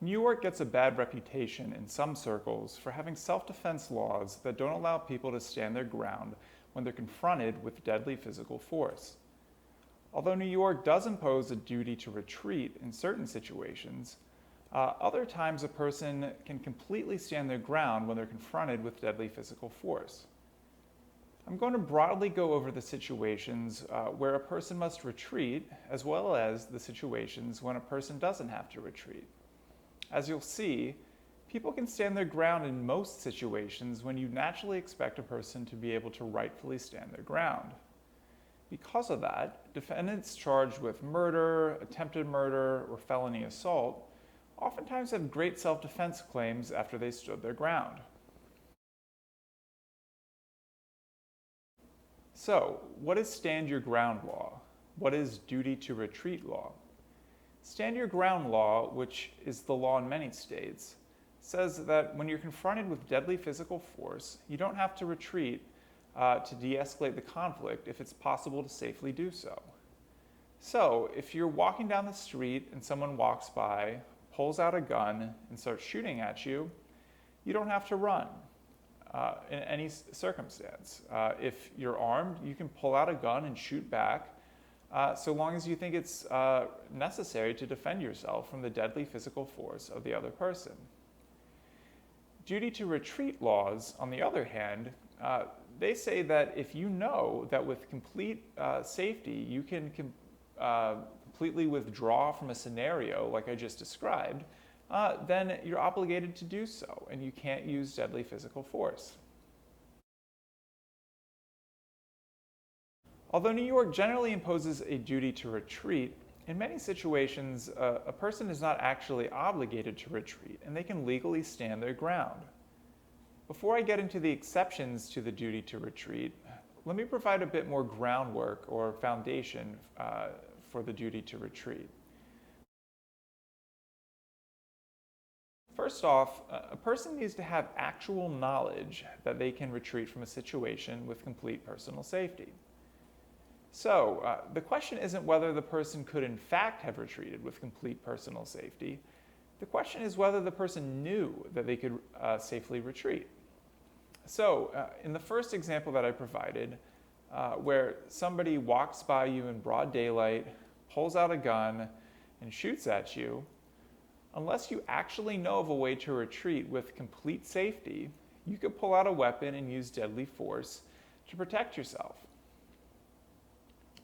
New York gets a bad reputation in some circles for having self-defense laws that don't allow people to stand their ground when they're confronted with deadly physical force. Although New York does impose a duty to retreat in certain situations, other times a person can completely stand their ground when they're confronted with deadly physical force. I'm going to broadly go over the situations where a person must retreat, as well as the situations when a person doesn't have to retreat. As you'll see, people can stand their ground in most situations when you naturally expect a person to be able to rightfully stand their ground. Because of that, defendants charged with murder, attempted murder, or felony assault oftentimes have great self-defense claims after they stood their ground. So, what is stand your ground law? What is duty to retreat law? Stand your ground law, which is the law in many states, says that when you're confronted with deadly physical force, you don't have to retreat to de-escalate the conflict if it's possible to safely do so. So, if you're walking down the street and someone walks by, pulls out a gun, and starts shooting at you, you don't have to run in any circumstance. If you're armed, you can pull out a gun and shoot back, so long as you think it's necessary to defend yourself from the deadly physical force of the other person. Duty to retreat laws, on the other hand, they say that if you know that with complete safety you can completely withdraw from a scenario like I just described, then you're obligated to do so, and you can't use deadly physical force. Although New York generally imposes a duty to retreat, in many situations, a person is not actually obligated to retreat, and they can legally stand their ground. Before I get into the exceptions to the duty to retreat, let me provide a bit more groundwork or foundation for the duty to retreat. First off, a person needs to have actual knowledge that they can retreat from a situation with complete personal safety. So, the question isn't whether the person could in fact have retreated with complete personal safety. The question is whether the person knew that they could safely retreat. So, in the first example that I provided, where somebody walks by you in broad daylight, pulls out a gun, and shoots at you, unless you actually know of a way to retreat with complete safety, you could pull out a weapon and use deadly force to protect yourself.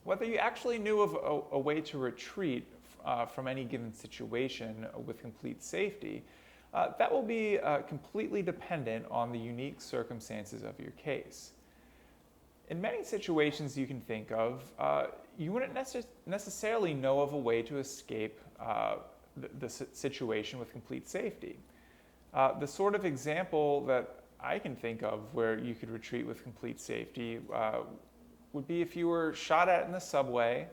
Whether you actually knew of a way to retreat from any given situation with complete safety, that will be completely dependent on the unique circumstances of your case. In many situations you can think of, you wouldn't necessarily know of a way to escape the situation with complete safety. The sort of example that I can think of where you could retreat with complete safety would be if you were shot at in the subway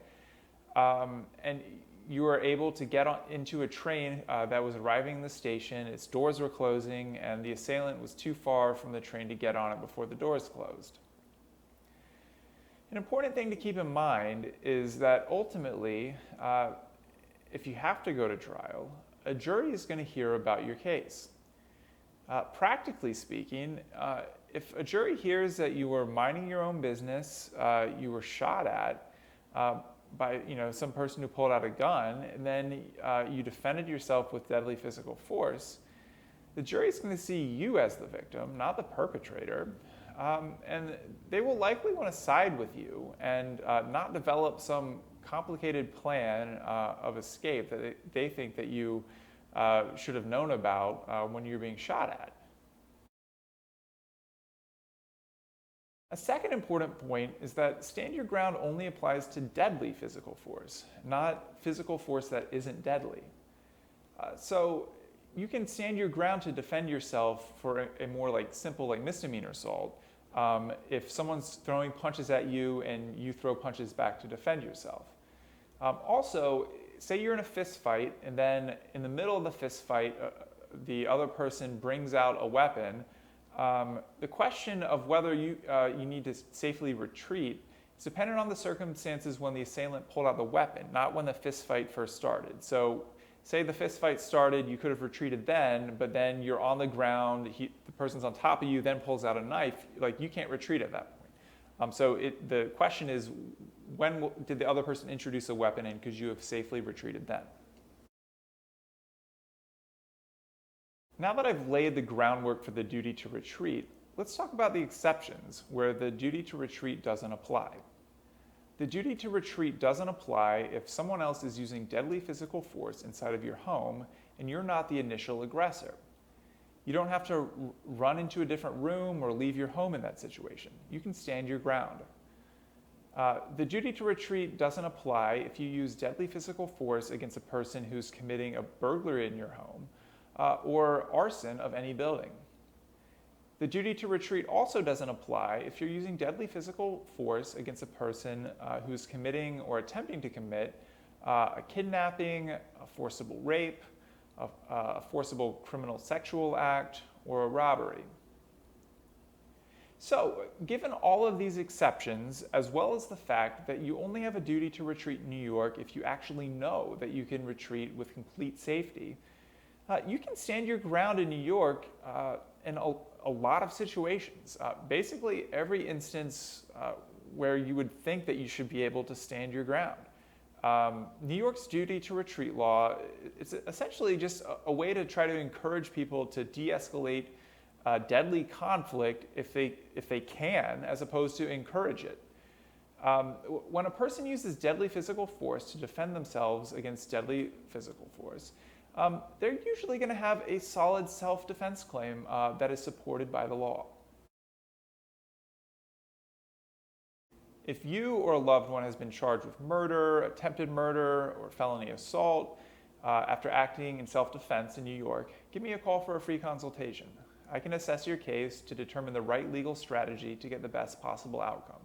and you were able to get into a train that was arriving in the station, its doors were closing, and the assailant was too far from the train to get on it before the doors closed. An important thing to keep in mind is that ultimately, if you have to go to trial, a jury is going to hear about your case. Practically speaking, if a jury hears that you were minding your own business, you were shot at by some person who pulled out a gun, and then you defended yourself with deadly physical force, the jury is going to see you as the victim, not the perpetrator, and they will likely want to side with you and not develop some complicated plan of escape that they think that you should have known about when you're being shot at. A second important point is that stand your ground only applies to deadly physical force, not physical force that isn't deadly. So you can stand your ground to defend yourself for a more simple misdemeanor assault if someone's throwing punches at you and you throw punches back to defend yourself. Also, say you're in a fist fight and then in the middle of the fist fight the other person brings out a weapon. The question of whether you need to safely retreat is dependent on the circumstances when the assailant pulled out the weapon, not when the fist fight first started. So say the fist fight started, you could have retreated then, but then you're on the ground, the person's on top of you, then pulls out a knife, like you can't retreat at that point. The question is, when did the other person introduce a weapon and could you have safely retreated then? Now that I've laid the groundwork for the duty to retreat, let's talk about the exceptions where the duty to retreat doesn't apply. The duty to retreat doesn't apply if someone else is using deadly physical force inside of your home and you're not the initial aggressor. You don't have to run into a different room or leave your home in that situation. You can stand your ground. The duty to retreat doesn't apply if you use deadly physical force against a person who's committing a burglary in your home or arson of any building. The duty to retreat also doesn't apply if you're using deadly physical force against a person who's committing or attempting to commit a kidnapping, a forcible rape, a forcible criminal sexual act, or a robbery. So, given all of these exceptions, as well as the fact that you only have a duty to retreat in New York if you actually know that you can retreat with complete safety, you can stand your ground in New York in a lot of situations. Basically, every instance where you would think that you should be able to stand your ground. New York's duty to retreat law is essentially just a way to try to encourage people to de-escalate deadly conflict if they can, as opposed to encourage it. When a person uses deadly physical force to defend themselves against deadly physical force, they're usually going to have a solid self-defense claim that is supported by the law. If you or a loved one has been charged with murder, attempted murder, or felony assault after acting in self-defense in New York, give me a call for a free consultation. I can assess your case to determine the right legal strategy to get the best possible outcome.